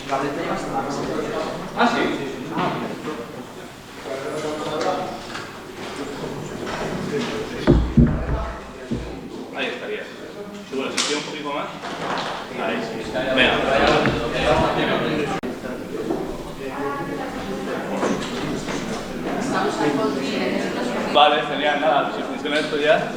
Ah, sí. Ahí estaría. Subo la sesión un poquito más. Ahí sí. Venga. Vale, genial, nada, si funciona esto ya.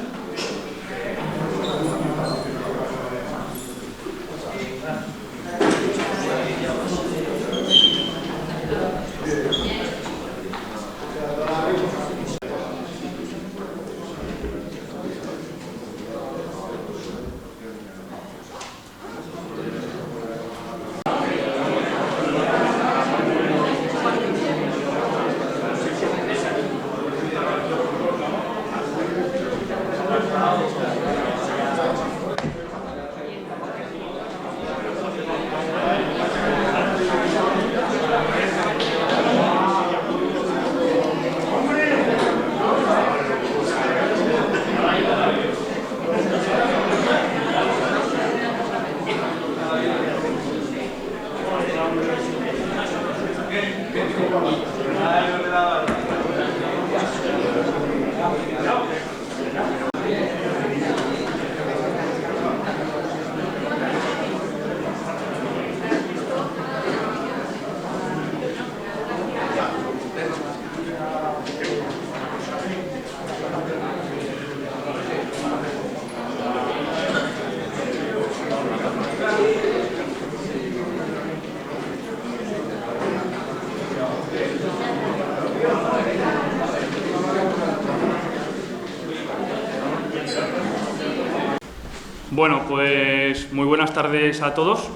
Bueno, pues muy buenas tardes a todos.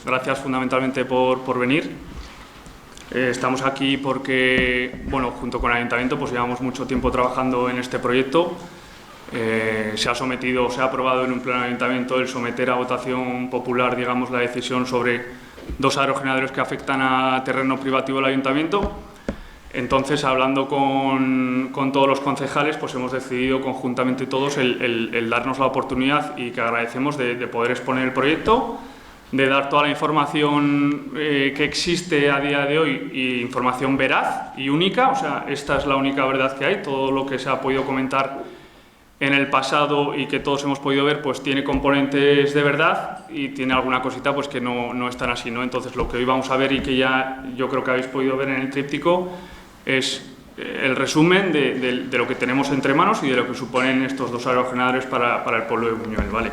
Gracias fundamentalmente por venir. Estamos aquí porque, bueno, junto con el Ayuntamiento pues llevamos mucho tiempo trabajando en este proyecto. Se ha sometido, se ha aprobado en un pleno de Ayuntamiento el someter a votación popular, digamos, la decisión sobre 2 aerogeneradores que afectan a terreno privativo del Ayuntamiento. Entonces, hablando con todos los concejales, pues hemos decidido conjuntamente todos el darnos la oportunidad, y que agradecemos, de poder exponer el proyecto, de dar toda la información que existe a día de hoy, y información veraz y única. O sea, esta es la única verdad que hay. Todo lo que se ha podido comentar en el pasado y que todos hemos podido ver, pues tiene componentes de verdad y tiene alguna cosita pues que no están así, ¿no? Entonces, lo que hoy vamos a ver, y que ya yo creo que habéis podido ver en el tríptico, es el resumen de lo que tenemos entre manos y de lo que suponen estos 2 aerogeneradores para el pueblo de Buñuel, ¿vale?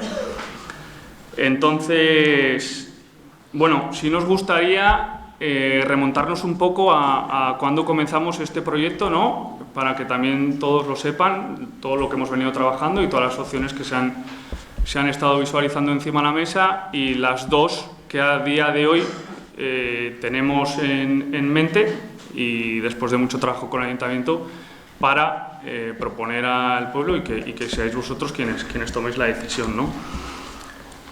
Entonces, bueno, sí nos gustaría remontarnos un poco a cuando comenzamos este proyecto, ¿no? Para que también todos lo sepan, todo lo que hemos venido trabajando y todas las opciones que se han estado visualizando encima de la mesa, y las 2 que a día de hoy tenemos en mente, y después de mucho trabajo con el Ayuntamiento, para proponer al pueblo y que seáis vosotros quienes toméis la decisión, ¿no?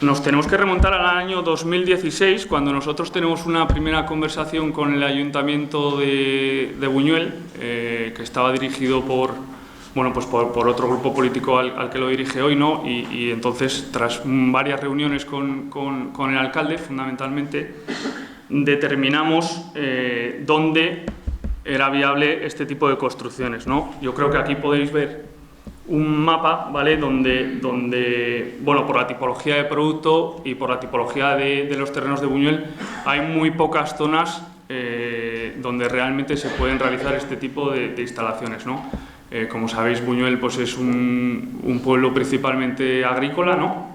Nos tenemos que remontar al año 2016, cuando nosotros tenemos una primera conversación con el Ayuntamiento de Buñuel, que estaba dirigido por otro grupo político al que lo dirige hoy, ¿no? Y entonces, tras varias reuniones con el alcalde, fundamentalmente, determinamos dónde era viable este tipo de construcciones, ¿no? Yo creo que aquí podéis ver un mapa, ¿vale? Donde, bueno, por la tipología de producto y por la tipología de los terrenos de Buñuel, hay muy pocas zonas donde realmente se pueden realizar este tipo de instalaciones, ¿no? Como sabéis, Buñuel pues es un pueblo principalmente agrícola, ¿no?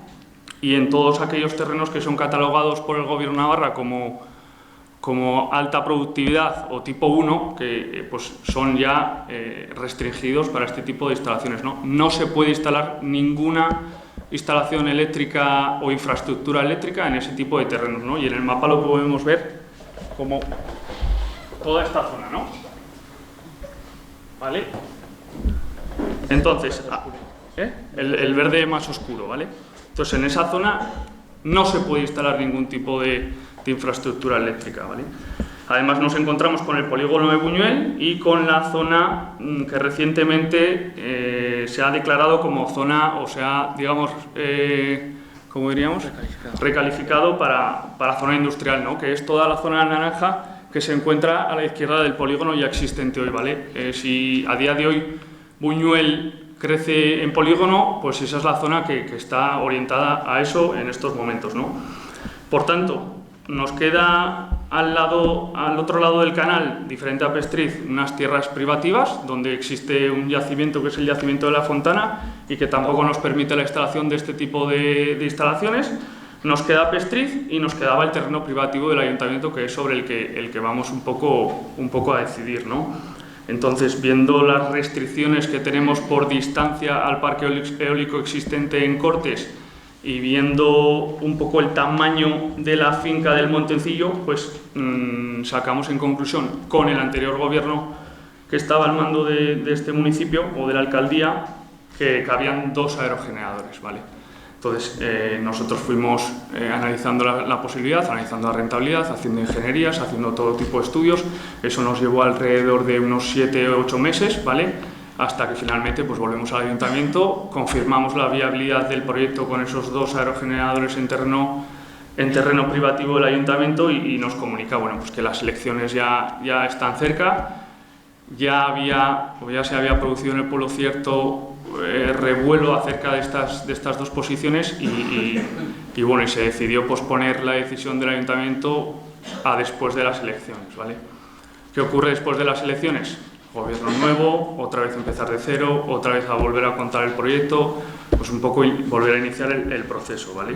Y en todos aquellos terrenos que son catalogados por el Gobierno de Navarra como alta productividad o tipo 1, que pues son ya restringidos para este tipo de instalaciones, ¿no? No se puede instalar ninguna instalación eléctrica o infraestructura eléctrica en ese tipo de terrenos, ¿no? Y en el mapa lo podemos ver como toda esta zona, ¿no? ¿Vale? Entonces, el verde más oscuro, ¿vale? Entonces, en esa zona no se puede instalar ningún tipo de infraestructura eléctrica, ¿vale? Además, nos encontramos con el polígono de Buñuel y con la zona que recientemente se ha declarado como zona, o sea, digamos, ¿cómo diríamos? Recalificado para zona industrial, ¿no? Que es toda la zona naranja que se encuentra a la izquierda del polígono ya existente hoy, ¿vale? Si a día de hoy Buñuel crece en polígono, pues esa es la zona que está orientada a eso en estos momentos, ¿no? Por tanto, nos queda al otro lado del canal, diferente a Pestriz, unas tierras privativas donde existe un yacimiento que es el yacimiento de la Fontana y que tampoco nos permite la instalación de este tipo de instalaciones. Nos queda Pestriz y nos quedaba el terreno privativo del ayuntamiento, que es sobre el que vamos un poco a decidir, ¿no? Entonces, viendo las restricciones que tenemos por distancia al parque eólico existente en Cortes y viendo un poco el tamaño de la finca del Montencillo, pues sacamos en conclusión con el anterior gobierno que estaba al mando de este municipio o de la alcaldía que cabían 2 aerogeneradores, ¿vale? Entonces, nosotros fuimos analizando la posibilidad, analizando la rentabilidad, haciendo ingenierías, haciendo todo tipo de estudios. Eso nos llevó alrededor de unos 7 o 8 meses, ¿vale? Hasta que finalmente pues, volvemos al ayuntamiento, confirmamos la viabilidad del proyecto con esos 2 aerogeneradores en terreno privativo del ayuntamiento y nos comunica bueno, pues que las elecciones ya están cerca. Ya se había producido en el pueblo cierto revuelo acerca de estas 2 posiciones y bueno, y se decidió posponer la decisión del ayuntamiento a después de las elecciones, ¿vale? ¿Qué ocurre después de las elecciones? Gobierno nuevo, otra vez empezar de cero, otra vez a volver a contar el proyecto, pues un poco volver a iniciar el proceso, ¿vale?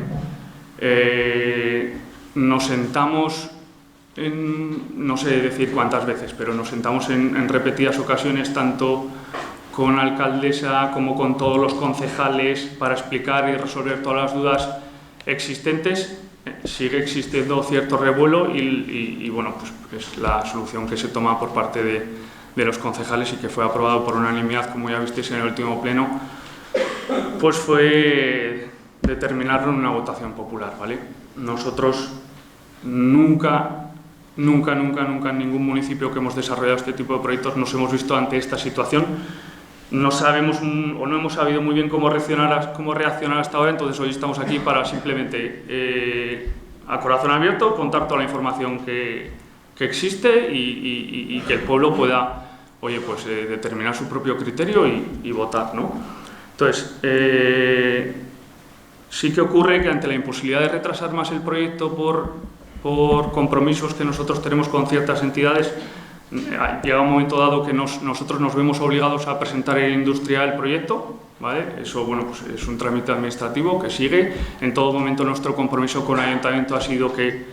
Nos sentamos no sé decir cuántas veces, pero nos sentamos en repetidas ocasiones, tanto con la alcaldesa como con todos los concejales para explicar y resolver todas las dudas existentes. Sigue existiendo cierto revuelo y bueno, pues es la solución que se toma por parte de los concejales y que fue aprobado por unanimidad, como ya visteis en el último pleno, pues fue determinarlo en una votación popular, ¿vale? Nosotros nunca en ningún municipio que hemos desarrollado este tipo de proyectos nos hemos visto ante esta situación. No sabemos o no hemos sabido muy bien cómo reaccionar hasta ahora, entonces hoy estamos aquí para simplemente a corazón abierto contar toda la información que existe y que el pueblo pueda, oye, pues determinar su propio criterio y votar, ¿no? Entonces, sí que ocurre que ante la imposibilidad de retrasar más el proyecto por compromisos que nosotros tenemos con ciertas entidades, llega un momento dado que nosotros nos vemos obligados a presentar en Industria el proyecto, ¿vale? Eso, bueno, pues es un trámite administrativo que sigue. En todo momento nuestro compromiso con el Ayuntamiento ha sido que,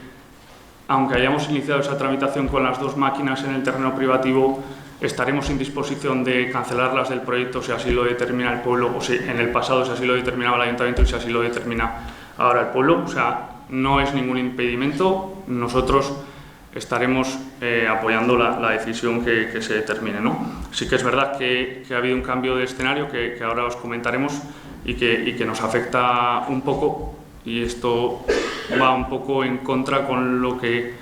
aunque hayamos iniciado esa tramitación con las 2 máquinas en el terreno privativo, estaremos en disposición de cancelarlas del proyecto si así lo determina el pueblo, o si en el pasado si así lo determinaba el Ayuntamiento y si así lo determina ahora el pueblo. O sea, no es ningún impedimento. Nosotros estaremos apoyando la decisión que se determine, ¿no? Sí que es verdad que ha habido un cambio de escenario que ahora os comentaremos y que nos afecta un poco, y esto va un poco en contra con lo que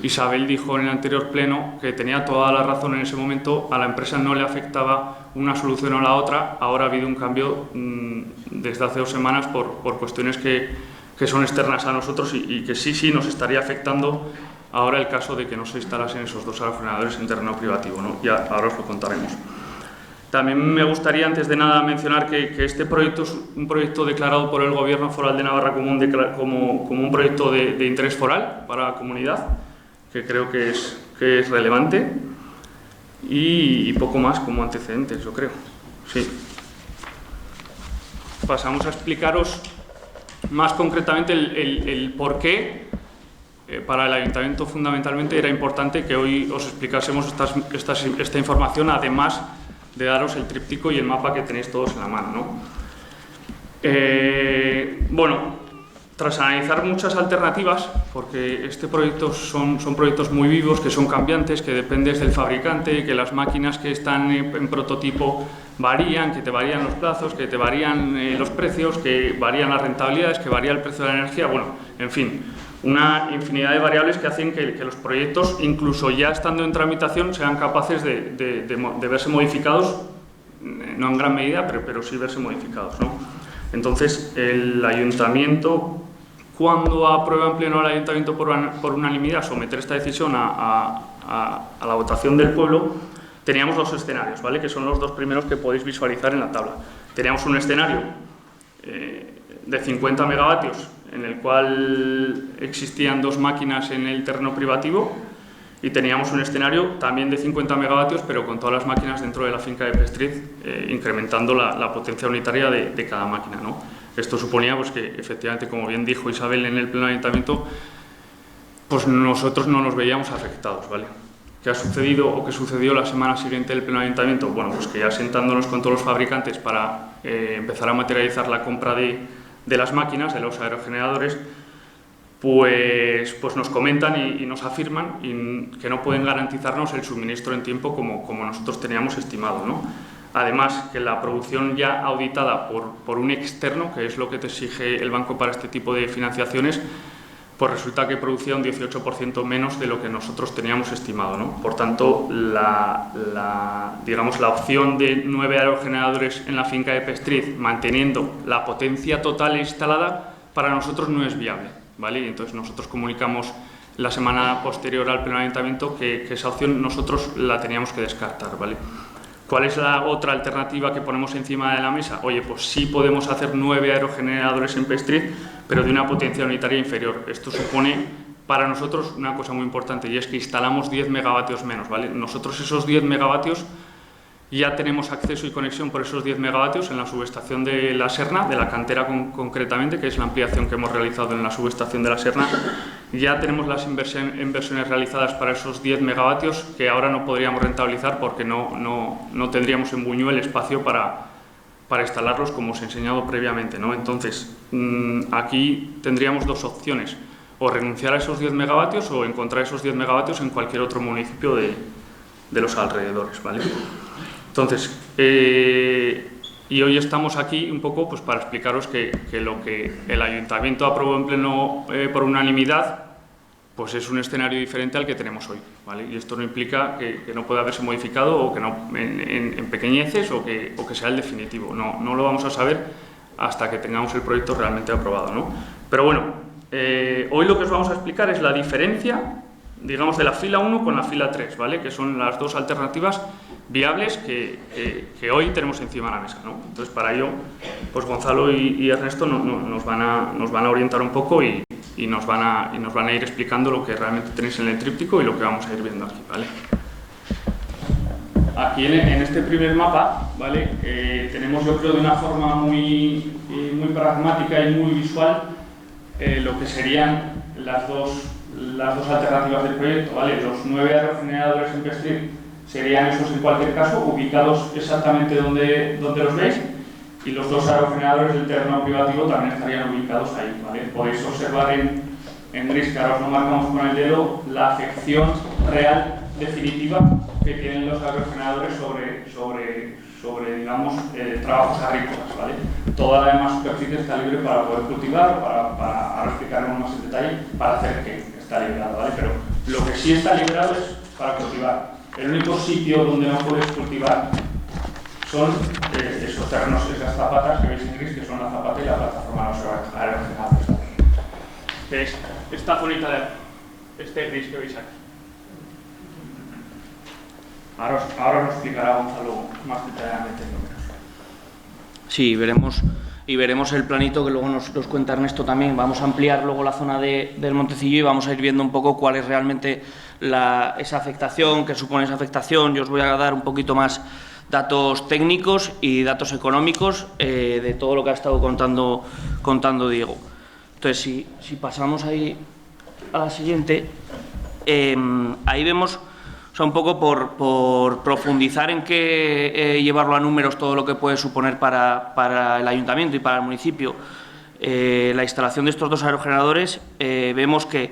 Isabel dijo en el anterior pleno, que tenía toda la razón en ese momento. A la empresa no le afectaba una solución o la otra. Ahora ha habido un cambio desde hace 2 semanas por cuestiones que son externas a nosotros y que sí nos estaría afectando ahora el caso de que no se instalasen esos 2 aerogeneradores en terreno privativo, ¿no? Ya ahora os lo contaremos. También me gustaría, antes de nada, mencionar que este proyecto es un proyecto declarado por el Gobierno Foral de Navarra como un proyecto de interés foral para la comunidad, que creo que es relevante, y poco más como antecedentes, yo creo. Sí. Pasamos a explicaros más concretamente el por qué para el Ayuntamiento fundamentalmente era importante que hoy os explicásemos esta información, además de daros el tríptico y el mapa que tenéis todos en la mano, ¿no? Bueno, tras analizar muchas alternativas, porque este proyecto son proyectos muy vivos, que son cambiantes, que dependes del fabricante, que las máquinas que están en prototipo varían, que te varían los plazos, que te varían los precios, que varían las rentabilidades, que varía el precio de la energía, bueno, en fin, una infinidad de variables que hacen que los proyectos, incluso ya estando en tramitación, sean capaces de verse modificados, no en gran medida, pero sí verse modificados, ¿no? Entonces, el ayuntamiento, cuando aprueba en pleno el ayuntamiento por unanimidad someter esta decisión a la votación del pueblo, teníamos dos escenarios, ¿vale? Que son los dos primeros que podéis visualizar en la tabla. Teníamos un escenario de 50 megavatios, en el cual existían dos máquinas en el terreno privativo, y teníamos un escenario también de 50 megavatios, pero con todas las máquinas dentro de la finca de Pestrid, incrementando la potencia unitaria de cada máquina, ¿no? Esto suponía pues, que, efectivamente, como bien dijo Isabel en el pleno ayuntamiento, pues nosotros no nos veíamos afectados, ¿vale? ¿Qué ha sucedido o qué sucedió la semana siguiente del pleno ayuntamiento? Bueno, pues que ya sentándonos con todos los fabricantes para empezar a materializar la compra de las máquinas, de los aerogeneradores, pues nos comentan y nos afirman que no pueden garantizarnos el suministro en tiempo como nosotros teníamos estimado, ¿no? Además, que la producción ya auditada por un externo, que es lo que te exige el banco para este tipo de financiaciones, pues resulta que producía un 18% menos de lo que nosotros teníamos estimado, ¿no? Por tanto, digamos, la opción de 9 aerogeneradores en la finca de Pestrid, manteniendo la potencia total instalada, para nosotros no es viable, ¿vale? Y entonces nosotros comunicamos la semana posterior al pleno ayuntamiento que esa opción nosotros la teníamos que descartar, ¿vale? ¿Cuál es la otra alternativa que ponemos encima de la mesa? Oye, pues sí podemos hacer 9 aerogeneradores en Pestrid, pero de una potencia unitaria inferior. Esto supone para nosotros una cosa muy importante, y es que instalamos 10 megavatios menos, ¿vale? Nosotros esos 10 megavatios ya tenemos acceso y conexión por esos 10 megavatios en la subestación de la Serna, de la cantera concretamente, que es la ampliación que hemos realizado en la subestación de la Serna. Ya tenemos las inversiones realizadas para esos 10 megavatios que ahora no podríamos rentabilizar porque no tendríamos en Buñuel espacio para instalarlos, como os he enseñado previamente, ¿no? Entonces, aquí tendríamos dos opciones: o renunciar a esos 10 megavatios o encontrar esos 10 megavatios en cualquier otro municipio de los alrededores, ¿vale? Entonces, y hoy estamos aquí un poco pues, para explicaros que lo que el ayuntamiento aprobó en pleno por unanimidad, pues es un escenario diferente al que tenemos hoy, ¿vale? Y esto no implica que no pueda haberse modificado o que no en pequeñeces o que sea el definitivo. No lo vamos a saber hasta que tengamos el proyecto realmente aprobado, ¿no? Pero bueno, hoy lo que os vamos a explicar es la diferencia, digamos, de la fila 1 con la fila 3, ¿vale? Que son las dos alternativas viables que hoy tenemos encima de la mesa, ¿no? Entonces, para ello, pues Gonzalo y Ernesto nos van a orientar un poco y nos van a ir explicando lo que realmente tenéis en el tríptico y lo que vamos a ir viendo aquí, ¿vale? Aquí en este primer mapa, ¿vale? Tenemos, yo creo, de una forma muy pragmática y muy visual lo que serían las dos alternativas del proyecto, ¿vale? Los 9 aerogeneradores en Pestrid serían esos en cualquier caso, ubicados exactamente donde los veis, y los 2 aerogeneradores del terreno privativo también estarían ubicados ahí, ¿vale? Podéis observar en gris, que ahora os lo marcamos con el dedo, la afección real definitiva que tienen los aerogeneradores sobre digamos, trabajos agrícolas, ¿vale? Toda la demás superficie está libre para poder cultivar, para ahora explicaremos más en detalle, para hacer que está liberado, ¿vale? Pero lo que sí está liberado es para cultivar. El único sitio donde no puedes cultivar son esos terrenos, esas zapatas que veis en gris, que son la zapata y la plataforma de los aerogeneradores. Que es esta zonita de este gris que veis aquí. Ahora nos explicará Gonzalo más detalladamente. Sí, veremos el planito que luego nos cuenta Ernesto también. Vamos a ampliar luego la zona del Montecillo y vamos a ir viendo un poco cuál es realmente esa afectación, qué supone esa afectación. Yo os voy a dar un poquito más datos técnicos y datos económicos de todo lo que ha estado contando Diego. Entonces, si pasamos ahí a la siguiente, ahí vemos, o sea, un poco por profundizar en qué llevarlo a números todo lo que puede suponer para el ayuntamiento y para el municipio la instalación de estos 2 aerogeneradores. Vemos que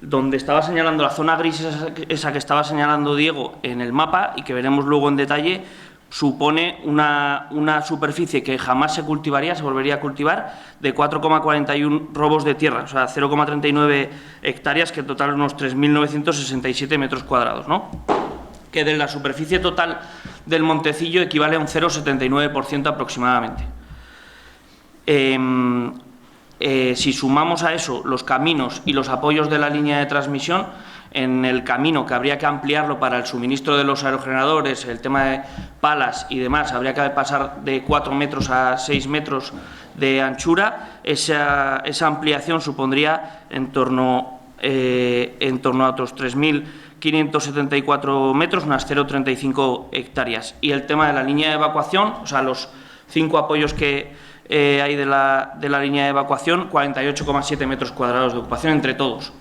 donde estaba señalando la zona gris, esa que estaba señalando Diego en el mapa y que veremos luego en detalle, supone una superficie que jamás se cultivaría, se volvería a cultivar, de 4,41 robos de tierra, o sea, 0,39 hectáreas, que en total unos 3.967 metros cuadrados, ¿no? Que de la superficie total del Montecillo equivale a un 0,79% aproximadamente. Si sumamos a eso los caminos y los apoyos de la línea de transmisión, en el camino, que habría que ampliarlo para el suministro de los aerogeneradores, el tema de palas y demás, habría que pasar de 4 metros a 6 metros de anchura. Esa ampliación supondría en torno a otros 3.574 metros, unas 0,35 hectáreas. Y el tema de la línea de evacuación, o sea, los 5 apoyos que hay de la línea de evacuación, 48,7 metros cuadrados de ocupación entre todos.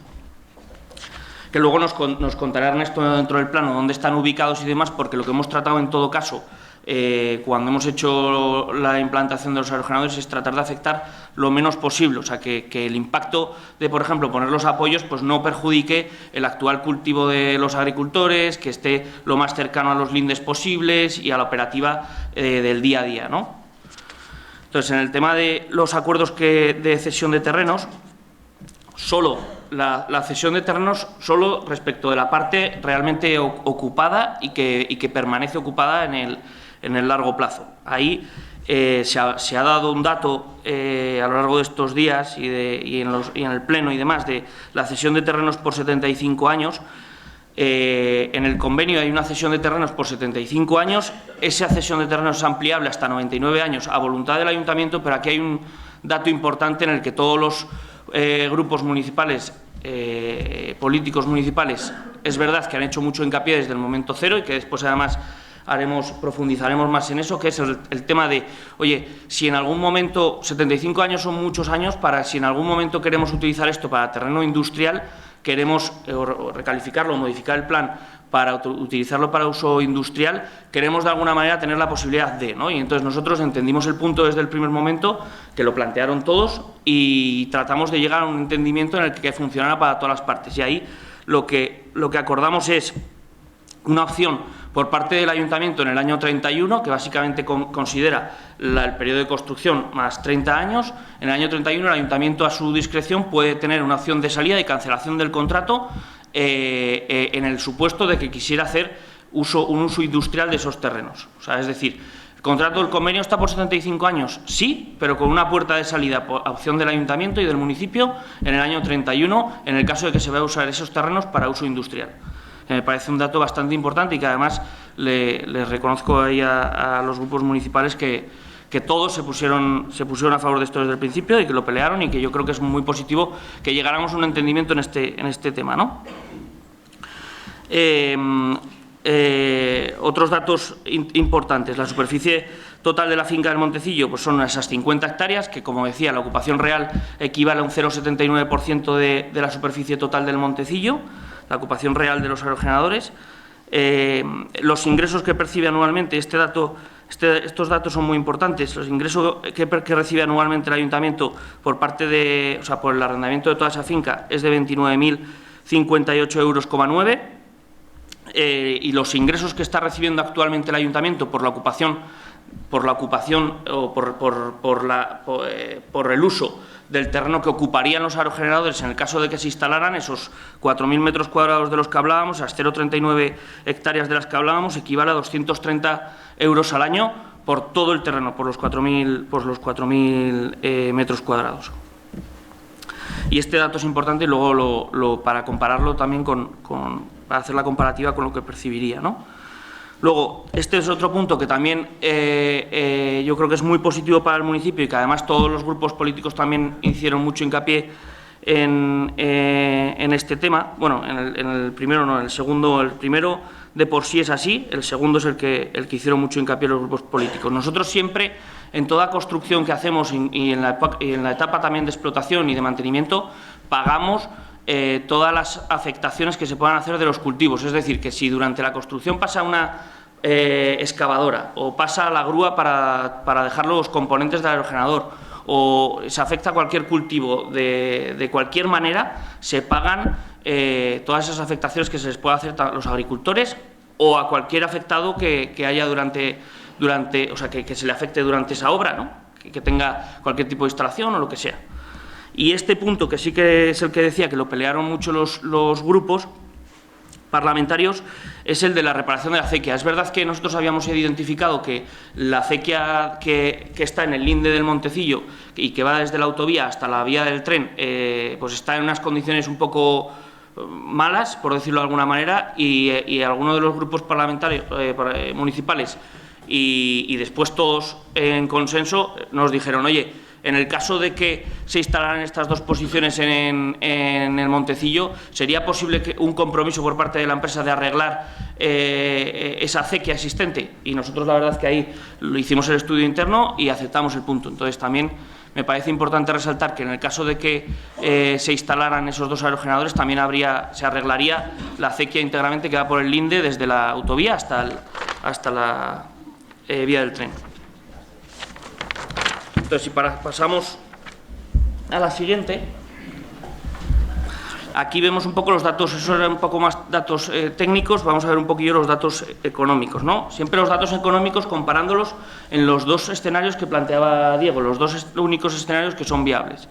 Que luego nos contará Ernesto dentro del plano dónde están ubicados y demás, porque lo que hemos tratado en todo caso, cuando hemos hecho la implantación de los aerogeneradores, es tratar de afectar lo menos posible, o sea, que el impacto de, por ejemplo, poner los apoyos, pues no perjudique el actual cultivo de los agricultores, que esté lo más cercano a los lindes posibles y a la operativa del día a día, ¿no? Entonces, en el tema de los acuerdos de cesión de terrenos, solo la cesión de terrenos solo respecto de la parte realmente ocupada y que permanece ocupada en el largo plazo. Ahí se ha dado un dato a lo largo de estos días y en el pleno y demás de la cesión de terrenos por 75 años. En el convenio hay una cesión de terrenos por 75 años, esa cesión de terrenos es ampliable hasta 99 años a voluntad del ayuntamiento, pero aquí hay un dato importante en el que todos los grupos municipales, políticos municipales, es verdad que han hecho mucho hincapié desde el momento cero y que después además profundizaremos más en eso, que es el tema de, oye, si en algún momento, 75 años son muchos años, si en algún momento queremos utilizar esto para terreno industrial, queremos recalificarlo, modificar el plan para utilizarlo para uso industrial, queremos de alguna manera tener la posibilidad de, ¿no? Y entonces nosotros entendimos el punto desde el primer momento, que lo plantearon todos, y tratamos de llegar a un entendimiento en el que funcionara para todas las partes. Y ahí lo que acordamos es una opción por parte del Ayuntamiento en el año 31, que básicamente considera el periodo de construcción más 30 años. En el año 31 el Ayuntamiento, a su discreción, puede tener una opción de salida y cancelación del contrato en el supuesto de que quisiera hacer un uso industrial de esos terrenos. O sea, es decir, el contrato del convenio está por 75 años, sí, pero con una puerta de salida por opción del Ayuntamiento y del municipio en el año 31, en el caso de que se vaya a usar esos terrenos para uso industrial. Me parece un dato bastante importante y que además les reconozco ahí a los grupos municipales que todos se pusieron a favor de esto desde el principio y que lo pelearon, y que yo creo que es muy positivo que llegáramos a un entendimiento en este tema, ¿no? Otros datos importantes: la superficie total de la finca del Montecillo pues son esas 50 hectáreas, que, como decía, la ocupación real equivale a un 0,79% de la superficie total del Montecillo, la ocupación real de los aerogeneradores. Los ingresos que percibe anualmente, estos datos son muy importantes. Los ingresos que recibe anualmente el Ayuntamiento por el arrendamiento de toda esa finca es de 29.058,9 euros, y los ingresos que está recibiendo actualmente el Ayuntamiento por la ocupación o por el uso del terreno que ocuparían los aerogeneradores en el caso de que se instalaran, esos 4.000 metros cuadrados de los que hablábamos, las 0,39 hectáreas de las que hablábamos, equivale a 230 euros al año por todo el terreno, por los 4.000 metros cuadrados. Y este dato es importante, y luego para compararlo también para hacer la comparativa con lo que percibiría, ¿no? Luego, este es otro punto que también yo creo que es muy positivo para el municipio, y que además todos los grupos políticos también hicieron mucho hincapié en este tema. Bueno, en el primero no, en el segundo. El primero de por sí es así, el segundo es el que hicieron mucho hincapié los grupos políticos. Nosotros siempre, en toda construcción que hacemos y en la etapa también de explotación y de mantenimiento, pagamos todas las afectaciones que se puedan hacer de los cultivos. Es decir, que si durante la construcción pasa una excavadora o pasa la grúa para dejar los componentes del aerogenerador, o se afecta a cualquier cultivo de cualquier manera, se pagan todas esas afectaciones que se les puede hacer a los agricultores o a cualquier afectado que haya o sea, que se le afecte durante esa obra, ¿no? Que tenga cualquier tipo de instalación o lo que sea. Y este punto, que sí que es el que decía que lo pelearon mucho los grupos, parlamentarios es el de la reparación de la acequia. Es verdad que nosotros habíamos identificado que la acequia que está en el linde del Montecillo y que va desde la autovía hasta la vía del tren, pues está en unas condiciones un poco malas, por decirlo de alguna manera, y algunos de los grupos parlamentarios municipales y después todos en consenso nos dijeron: oye, en el caso de que se instalaran estas dos posiciones en el Montecillo, ¿sería posible que un compromiso por parte de la empresa de arreglar esa acequia existente? Y nosotros la verdad es que ahí lo hicimos el estudio interno y aceptamos el punto. Entonces también me parece importante resaltar que en el caso de que se instalaran esos dos aerogeneradores también se arreglaría la acequia íntegramente que va por el linde desde la autovía hasta la vía del tren. Entonces, si pasamos a la siguiente, aquí vemos un poco los datos, eso eran un poco más datos técnicos, vamos a ver un poquillo los datos económicos, ¿no? Siempre los datos económicos comparándolos en los dos escenarios que planteaba Diego, los dos únicos escenarios que son viables.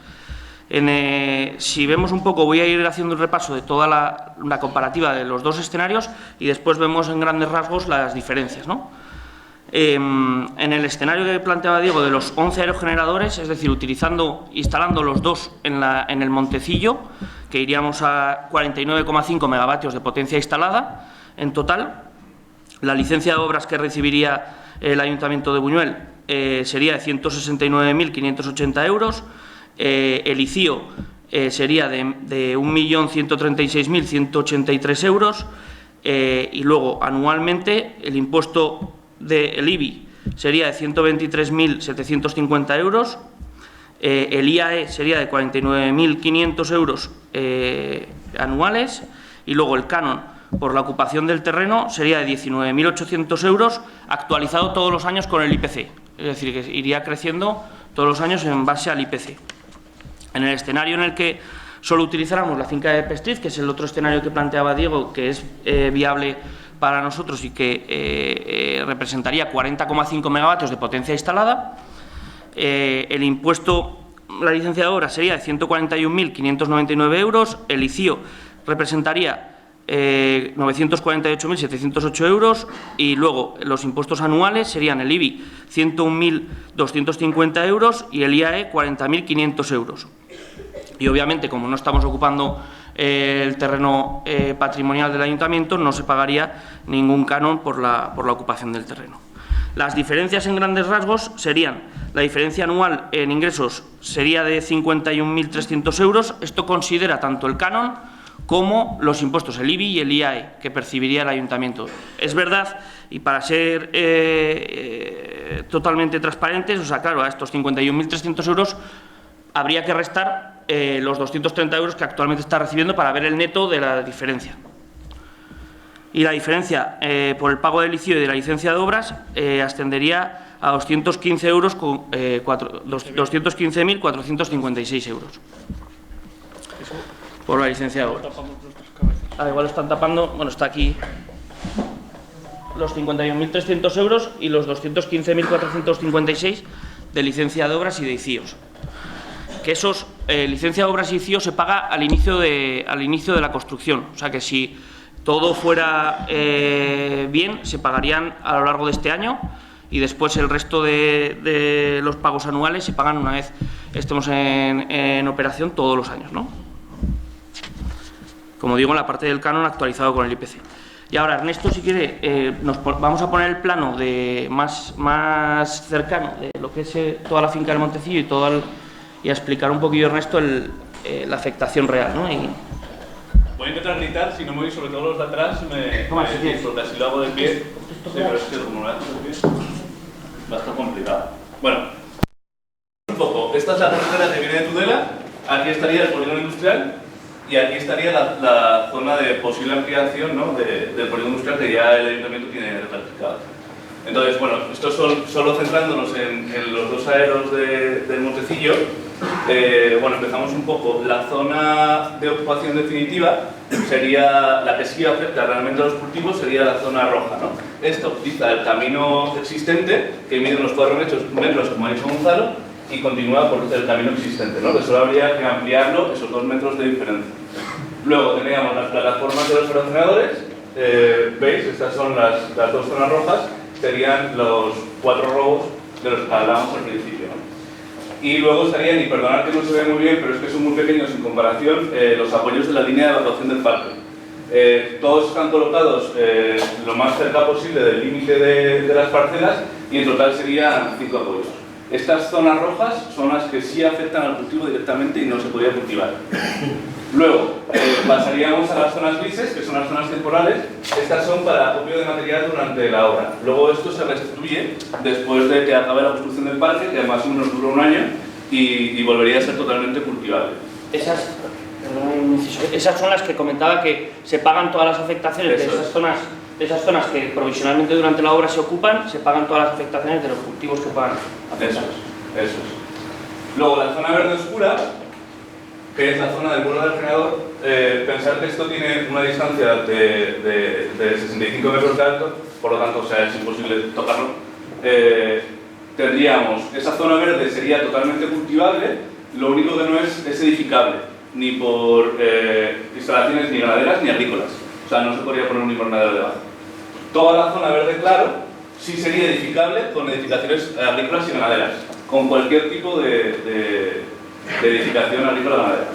Si vemos un poco, voy a ir haciendo un repaso de toda la comparativa de los dos escenarios y después vemos en grandes rasgos las diferencias, ¿no? En el escenario que planteaba Diego de los 11 aerogeneradores, es decir, instalando los dos en el Montecillo, que iríamos a 49,5 megavatios de potencia instalada en total. La licencia de obras que recibiría el Ayuntamiento de Buñuel sería de 169.580 euros, el ICIO sería de 1.136.183 euros y luego anualmente el impuesto del IBI sería de 123.750 euros, el IAE sería de 49.500 euros anuales y luego el canon por la ocupación del terreno sería de 19.800 euros actualizado todos los años con el IPC, es decir, que iría creciendo todos los años en base al IPC. En el escenario en el que solo utilizáramos la finca de Pestriz, que es el otro escenario que planteaba Diego, que es viable para nosotros y que representaría 40,5 megavatios de potencia instalada, el impuesto, la licencia de obra sería de 141.599 euros, el ICIO representaría 948.708 euros y luego los impuestos anuales serían el IBI 101.250 euros y el IAE 40.500 euros. Y obviamente, como no estamos ocupando el terreno patrimonial del ayuntamiento, no se pagaría ningún canon por la ocupación del terreno. Las diferencias en grandes rasgos serían: la diferencia anual en ingresos sería de 51.300 euros, esto considera tanto el canon como los impuestos, el IBI y el IAE, que percibiría el ayuntamiento. Es verdad, y para ser totalmente transparentes, o sea, claro, a estos 51.300 euros habría que restar los 230 euros que actualmente está recibiendo para ver el neto de la diferencia. Y la diferencia por el pago del ICIO y de la licencia de obras ascendería a 215 euros con 215.456 euros por la licencia de obras. Igual están tapando, bueno, está aquí los 51.300 euros y los 215.456 de licencia de obras y de ICIOs. Que esos, licencia de obras y ICIO se paga al inicio de la construcción. O sea que si todo fuera bien, se pagarían a lo largo de este año y después el resto de los pagos anuales se pagan una vez estemos en operación todos los años, ¿no? Como digo, en la parte del canon actualizado con el IPC. Y ahora, Ernesto, si quiere, vamos a poner el plano más cercano de lo que es toda la finca del Montecillo y a explicar un poquillo, Ernesto, la afectación real, ¿no? Voy a intentar gritar, si no me oís, sobre todo los de atrás, porque así lo hago de pie. Sí, pero es que como lo hago de pie, va a estar complicado. Bueno, un poco. Esta es la carretera que viene de Tudela, aquí estaría el polígono industrial y aquí estaría la zona de posible ampliación, ¿no?, del polígono industrial que ya el ayuntamiento tiene planificado. Entonces, bueno, esto solo centrándonos en los dos aeros del Montecillo. Bueno, empezamos un poco. La zona de ocupación definitiva sería la que sí afecta realmente a los cultivos, sería la zona roja, ¿no? Esto utiliza el camino existente, que mide unos 4 metros, como ha dicho Gonzalo, y continúa por el camino existente, ¿no? Que solo habría que ampliarlo esos 2 metros de diferencia. Luego teníamos las plataformas de los aerogeneradores. ¿Veis? Estas son las dos zonas rojas. Serían los 4 robos de los que hablábamos al principio, ¿no? Y luego estarían, y perdonad que no se ve muy bien, pero es que son muy pequeños en comparación, los apoyos de la línea de evacuación del parque. Todos están colocados lo más cerca posible del límite de las parcelas y en total serían 5 apoyos. Estas zonas rojas son las que sí afectan al cultivo directamente y no se podría cultivar. Luego pasaríamos a las zonas grises, que son las zonas temporales. Estas son para acopio de material durante la obra. Luego esto se restituye después de que acabe la construcción del parque, que más o menos dura un año, y volvería a ser totalmente cultivable. Esas son las que comentaba que se pagan todas las afectaciones de esas zonas que provisionalmente durante la obra se ocupan, se pagan todas las afectaciones de los cultivos que puedan afectar. Eso es. Luego la zona verde oscura, que es la zona del borde del generador, pensar que esto tiene una distancia de 65 metros de alto, por lo tanto, o sea, es imposible tocarlo. Tendríamos, esa zona verde sería totalmente cultivable, lo único que no es edificable, ni por instalaciones ni ganaderas ni agrícolas. O sea, no se podría poner un invernadero debajo. Toda la zona verde claro sí sería edificable con edificaciones agrícolas y ganaderas, con cualquier tipo de edificación agrícola ganadera.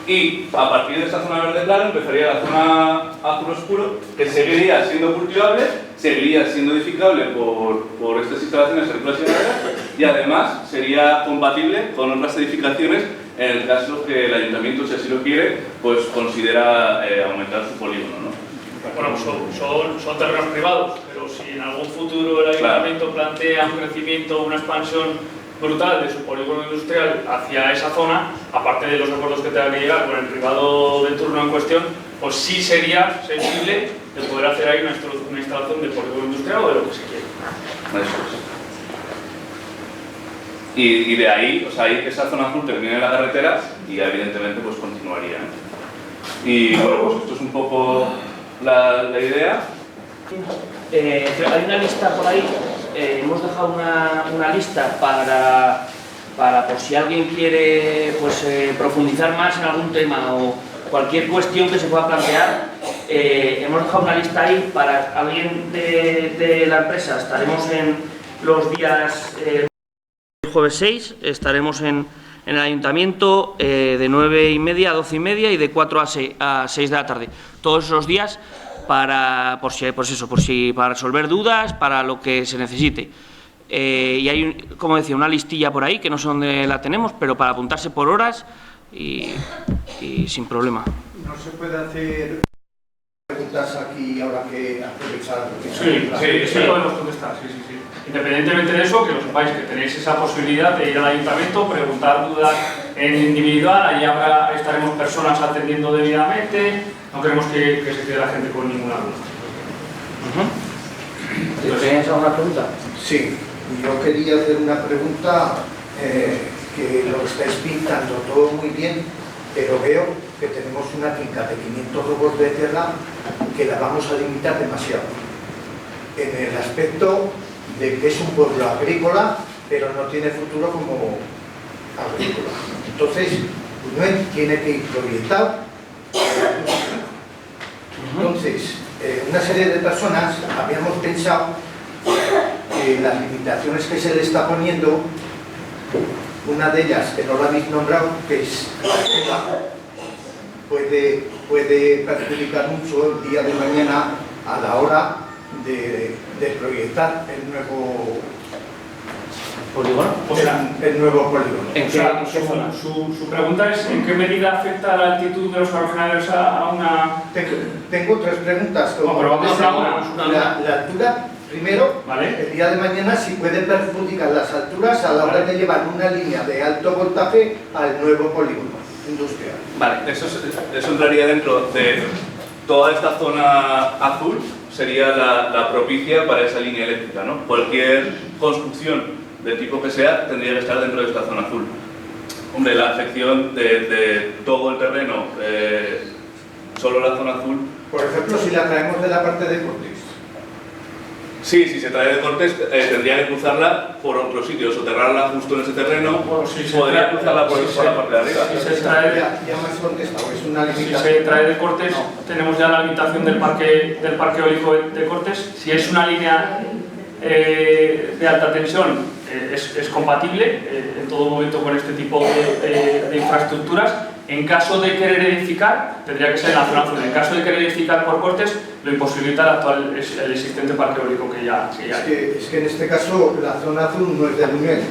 Y a partir de esa zona verde claro empezaría la zona azul oscuro, que seguiría siendo cultivable, seguiría siendo edificable por estas instalaciones agrícolas y ganaderas, y además sería compatible con otras edificaciones en el caso que el ayuntamiento, si así lo quiere, pues considera aumentar su polígono, ¿no? Bueno, son terrenos privados, pero si en algún futuro el ayuntamiento plantea un crecimiento, una expansión brutal de su polígono industrial hacia esa zona, aparte de los acuerdos que tenga que llegar con el privado de turno en cuestión, pues sí sería sensible de poder hacer ahí una instalación de polígono industrial o de lo que se quiera. Eso es. Y de ahí, o sea, esa zona azul termina en la carretera y evidentemente pues continuaría, ¿no? Y bueno, pues esto es un poco la idea. Hay una lista por ahí, hemos dejado una lista para por si alguien quiere pues, profundizar más en algún tema o cualquier cuestión que se pueda plantear. Hemos dejado una lista ahí para alguien de la empresa. Estaremos en los días jueves 6, estaremos en el ayuntamiento de 9:30 a 12:30 y de 4 a 6 de la tarde. Todos esos días para resolver dudas, para lo que se necesite. Y hay, como decía, una listilla por ahí, que no sé dónde la tenemos, pero para apuntarse por horas y sin problema. ¿No se puede hacer preguntas aquí ahora que aprovechar? Sí, podemos contestar, sí. Independientemente de eso, que lo sepáis que tenéis esa posibilidad de ir al ayuntamiento, preguntar dudas en individual, allí estaremos personas atendiendo debidamente, no queremos que se quede la gente con ninguna duda. ¿Tenéis alguna pregunta? Sí, yo quería hacer una pregunta que lo estáis pintando todo muy bien, pero veo que tenemos una finca de 500 robos de tierra que la vamos a limitar demasiado. En el aspecto de que es un pueblo agrícola, pero no tiene futuro como agrícola. Entonces, Buñuel tiene que ir proyectado. Entonces, una serie de personas habíamos pensado que las limitaciones que se le está poniendo, una de ellas, que no la habéis nombrado, que es puede perjudicar mucho el día de mañana a la hora de proyectar el nuevo polígono. El nuevo polígono. ¿En qué zona? Su pregunta es ¿en qué medida afecta la altitud de los aerogeneradores a una...? Tengo 3 preguntas. No, pero vamos a la altura, primero, ¿vale? El día de mañana si puede perjudicar las alturas a la hora de llevar una línea de alto voltaje al nuevo polígono industrial. Vale, eso entraría dentro de toda esta zona azul, sería la propicia para esa línea eléctrica, ¿no? Cualquier construcción de tipo que sea tendría que estar dentro de esta zona azul. Hombre, la afección de todo el terreno, solo la zona azul. Por ejemplo, si la traemos de la parte de Cortés. Sí, si se trae de Cortes, tendría que cruzarla por otro sitio, soterrarla justo en ese terreno, Bueno, si se podría trae- cruzarla por si la parte de arriba. si se trae- Ya me has contestado, es una Si limitación. se trae de Cortes, tenemos ya la limitación del parque eólico de Cortes. Si es una línea de alta tensión, es compatible en todo momento con este tipo de infraestructuras. En caso de querer edificar, tendría que ser en la zona azul. En caso de querer edificar por Cortes, lo imposibilita el existente parque eólico que ya hay. Es que en este caso la zona azul no es de Buñuel.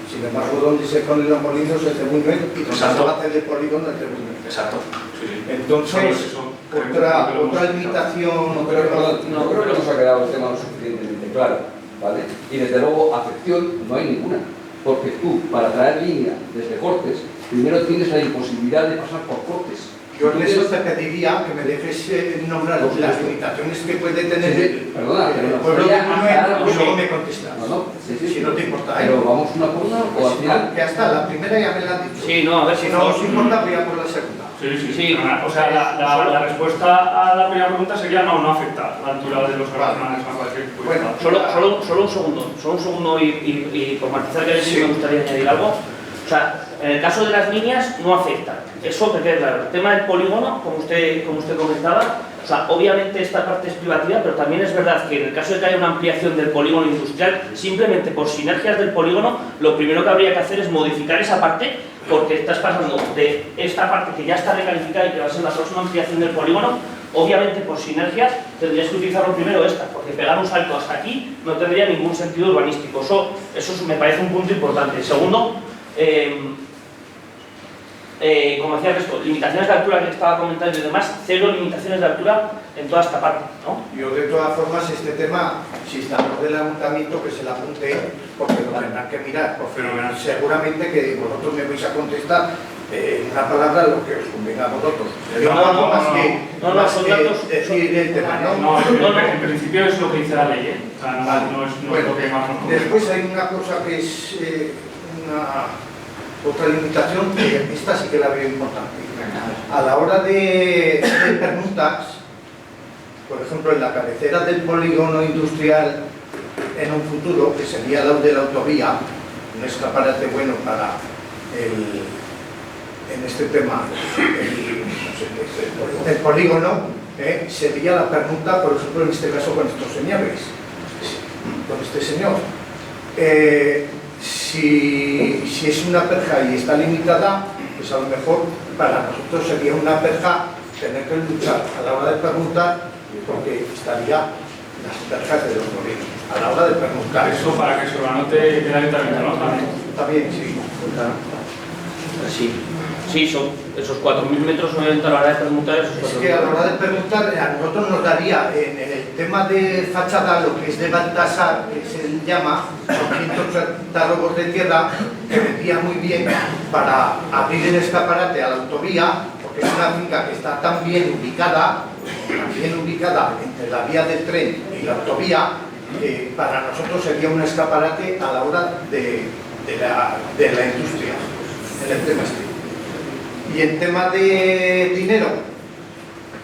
Sin embargo, donde se ponen los molinos es de Buñuel y donde se Exacto. hace de polígono es de Buñuel. Exacto. Sí, sí. Entonces, otra limitación... No creo que nos ha quedado el tema lo suficientemente claro, ¿vale? Y desde luego, afección no hay ninguna, porque tú, para traer línea desde Cortes, primero tienes la imposibilidad de pasar por Cortes. Yo en eso te pediría que me dejes nombrar las limitaciones que puede tener Perdona, pero el nos pueblo de gustaría Buñuel aclarar y luego me contestas. Sí, Si no te importa, ¿eh? Pero vamos una por una o al final. Ya está, la primera ya me la has dicho. Sí, no, a ver, Si por no favor. os importa, voy a por la segunda. Sí. O sea, la respuesta a la primera pregunta sería no afecta la altura de los grandes más cualquier. Bueno, Solo un segundo y por matizar que Sí. me gustaría añadir algo. O sea, en el caso de las líneas no afecta. Eso que quede claro. El tema del polígono, como usted comentaba, o sea, obviamente esta parte es privativa, pero también es verdad que en el caso de que haya una ampliación del polígono industrial, simplemente por sinergias del polígono, lo primero que habría que hacer es modificar esa parte, porque estás pasando de esta parte que ya está recalificada y que va a ser la próxima ampliación del polígono. Obviamente por sinergias tendrías que utilizarlo primero esta, porque pegar un salto hasta aquí no tendría ningún sentido urbanístico. Eso me parece un punto importante. Segundo, como decía esto, limitaciones de altura que estaba comentando y demás, 0 limitaciones de altura en toda esta parte, ¿no? yo de todas formas este tema, si estamos del ayuntamiento, que se la apunte, porque lo tendrán que mirar, porque seguramente que vosotros me vais a contestar en una palabra lo que os convenga a vosotros. Yo no hago más que decir el tema, ¿no? En principio es lo que dice la ley, ¿eh? O sea, no es Bueno, lo que más nos conviene. después hay una cosa que es otra limitación, que esta sí que la veo importante. A la hora de permutas, por ejemplo, en la cabecera del polígono industrial en un futuro, que sería el de la autovía, un escaparate bueno para en este tema, el polígono, sería la permuta, por ejemplo, en este caso con estos señores, con este señor. Si es una perja y está limitada, pues a lo mejor para nosotros sería una perja tener que luchar a la hora de permutar, porque estaría las perjas de los molinos, a la hora de permutar. Eso para que se lo anote el ayuntamiento, ¿no? También, sí. Sí, son esos 4.000 metros obviamente a la hora de permutar esos 4.000 Es que a la hora de permutar, a nosotros nos daría en el tema de fachada, lo que es de Baltasar, que se llama, son 130 robos de tierra, que vendría muy bien para abrir el escaparate a la autovía, porque es una finca que está tan bien ubicada entre la vía del tren y la autovía, que para nosotros sería un escaparate a la hora de la industria, en el tema este. Y en tema de dinero,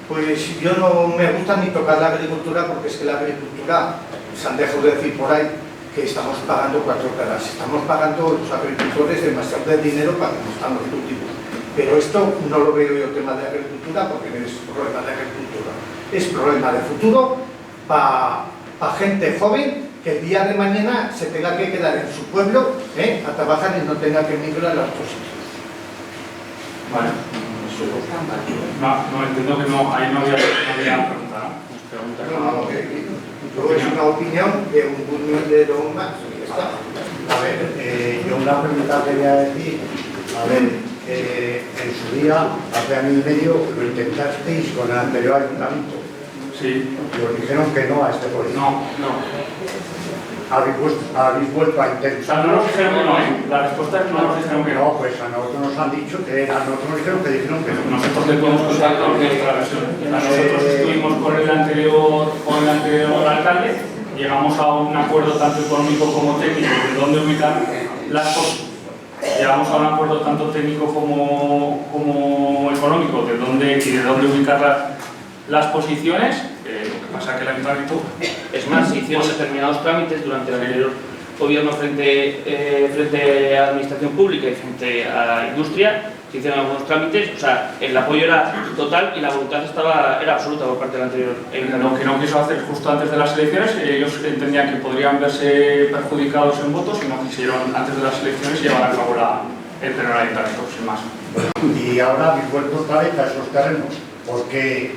pues yo no me gusta ni tocar la agricultura, porque es que la agricultura, se han dejado de decir por ahí que estamos pagando 4 caras, estamos pagando los agricultores demasiado de dinero para que no están los últimos. Pero esto no lo veo yo tema de agricultura, porque no es problema de agricultura, es problema de futuro para gente joven que el día de mañana se tenga que quedar en su pueblo a trabajar y no tenga que emigrar a otros sitios. Vale. No, entiendo que no, ahí no había pregunta, ¿no? Yo es una opinión de un buñuelero más, y ya está. A ver, yo una pregunta quería decir, a ver, en su día, hace año y medio, lo intentasteis con el anterior ayuntamiento. Sí. Y os dijeron que no a este proyecto. No. Habéis vuelto a O sea, intentar. no nos dijeron que no, ¿eh? La respuesta es no nos dijeron que no. No, pues a nosotros nos han dicho que a nosotros nos dijeron que no. Nosotros le podemos contar nuestra versión. Nosotros estuvimos con el anterior alcalde, llegamos a un acuerdo tanto económico como técnico de dónde ubicar las cosas. Llegamos a un acuerdo tanto técnico como económico de dónde ubicar las posiciones. Lo que pasa que el ayuntamiento... Es más, se hicieron determinados trámites durante el anterior gobierno frente a la administración pública y frente a la industria, se hicieron algunos trámites, o sea, el apoyo era total y la voluntad era absoluta por parte del anterior ayuntamiento. Lo que no quiso hacer justo antes de las elecciones, ellos entendían que podrían verse perjudicados en votos y no quisieron antes de las elecciones llevar a cabo el pleno del ayuntamiento, sin más. Y ahora habéis vuelto otra vez a esos terrenos, porque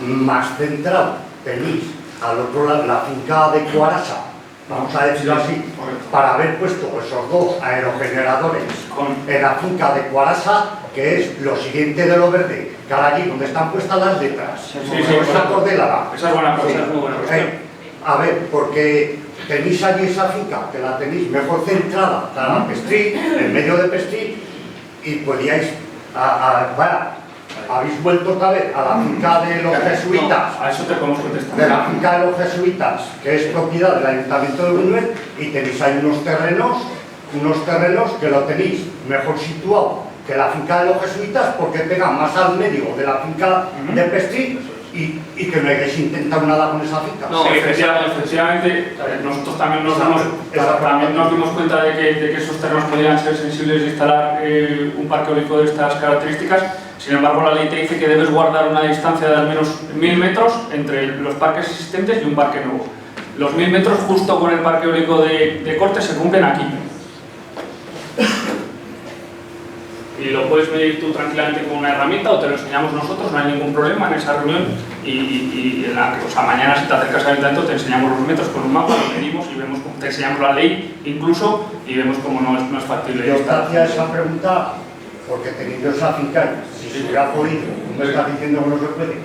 más centrado tenéis al otro lado la finca de Cuarasa, vamos a decirlo así, para haber puesto esos dos aerogeneradores en la finca de Cuarasa, que es lo siguiente de lo verde, que ahora allí donde están puestas las letras, esa cordelada. Esa es buena cosa. A ver, porque tenéis allí esa finca, que la tenéis mejor centrada para Pestrí, en medio de Pestrí, y podíais, habéis vuelto otra vez a la finca de los jesuitas, A eso te podemos contestar. de la finca de los jesuitas, que es propiedad del Ayuntamiento de Buñuel, y tenéis ahí unos terrenos que lo tenéis mejor situado que la finca de los jesuitas, porque pegan más al medio de la finca de Pestrí, y que no hayáis intentado nada con esa finca. No, Sí, efectivamente, nosotros también nos dimos cuenta de que esos terrenos podrían ser sensibles de instalar un parque eólico de estas características. Sin embargo, la ley te dice que debes guardar una distancia de al menos 1000 metros entre los parques existentes y un parque nuevo. Los 1000 metros justo con el parque eólico de corte se cumplen aquí. Y lo puedes medir tú tranquilamente con una herramienta o te lo enseñamos nosotros, no hay ningún problema en esa reunión. Mañana si te acercas al ayuntamiento te enseñamos los metros con un mapa, lo medimos y vemos te enseñamos la ley incluso y vemos cómo no es factible. Yo te hacía esa pregunta porque teniendo esa finca, si se hubiera podido, no me estás diciendo que no se puede.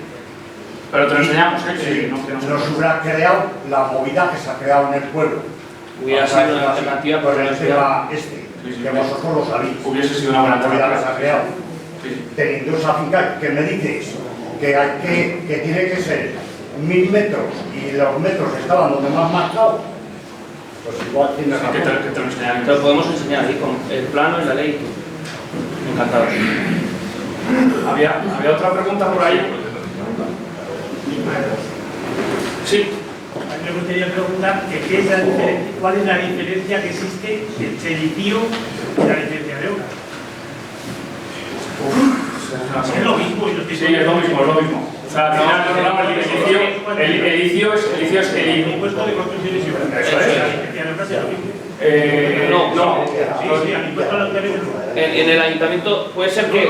Pero te lo enseñamos, que no se hubiera creado la movida que se ha creado en el pueblo. Hubiera sido una alternativa por el la tema que vosotros lo sabéis. Hubiese sido una buena movida que se ha creado. Sí. Teniendo esa finca, que me dices que tiene que ser 1000 metros y los metros estaban donde más marcado, pues igual tienes razón. Que te lo enseñaremos. Te lo podemos enseñar ahí con el plano y la ley. Encantado. ¿Había otra pregunta por ahí? Sí. Me gustaría preguntar cuál es la diferencia que existe entre sedicio y la licencia de obra. Es lo mismo. Sí, es lo mismo. O sea, al final, el inicio es el impuesto de construcciones y obras. Eso es. La licencia de obra es lo mismo. No. Sí, al impuesto a la En el ayuntamiento puede ser que...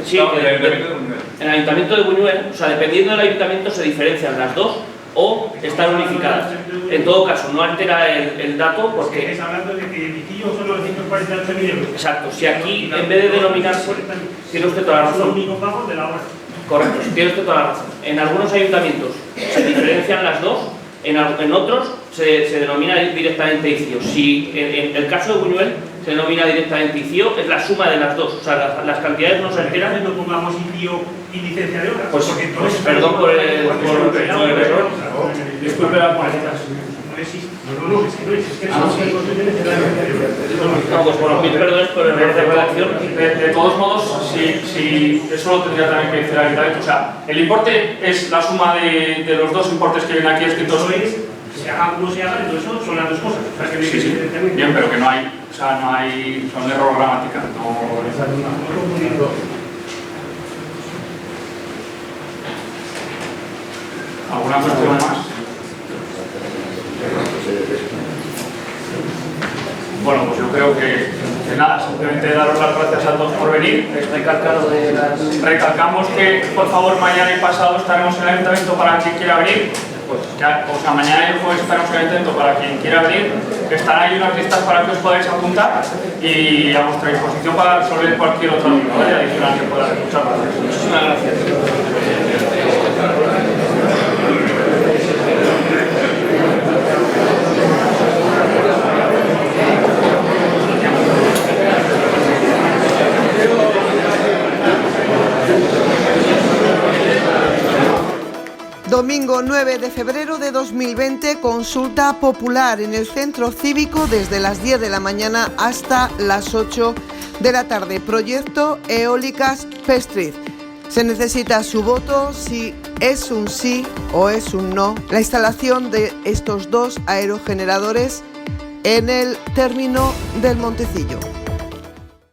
Sí, en el ayuntamiento de Buñuel, o sea, dependiendo del ayuntamiento se diferencian las dos o están unificadas. En todo caso, no altera el dato porque... Estás hablando de que el litigio son 948.000 euros. Exacto, si aquí en vez de denominarse... Tiene usted toda la razón. Son los únicos pagos de la obra. Correcto, tiene usted toda la razón. En algunos ayuntamientos se diferencian las dos, en otros se denomina directamente ICIO. Si en el caso de Buñuel se denomina directamente ICIO, es la suma de las dos, o sea, las cantidades no se alteran. No pongamos ICIO y licencia de obra. Pues perdón por el error. Disculpe la palabra. No existe. No, es que no existe. No, pues por los 1000 perdones por el error de redacción. De todos modos, si eso lo tendría también que decir el ayuntamiento. O sea, el importe es la suma de los dos importes que vienen aquí escritos. Eso es, se haga como se haga, entonces son las dos cosas. O sea, que Sí. Bien, pero que no hay, son error gramatical. ¿Alguna cuestión más? Bueno, pues yo creo que nada, simplemente daros las gracias a todos por venir. Recalcamos que por favor mañana y pasado estaremos en el ayuntamiento para quien quiera venir. Mañana y el jueves estaremos en el ayuntamiento para quien quiera venir. Están ahí unas listas para que os podáis apuntar y a vuestra disposición para resolver cualquier otra duda adicional que pueda haber. Muchas gracias. Muchísimas gracias. Domingo 9 de febrero de 2020, consulta popular en el Centro Cívico desde las 10 de la mañana hasta las 8 de la tarde. Proyecto Eólicas Pestrid. Se necesita su voto si es un sí o es un no la instalación de estos 2 aerogeneradores en el término del Montecillo.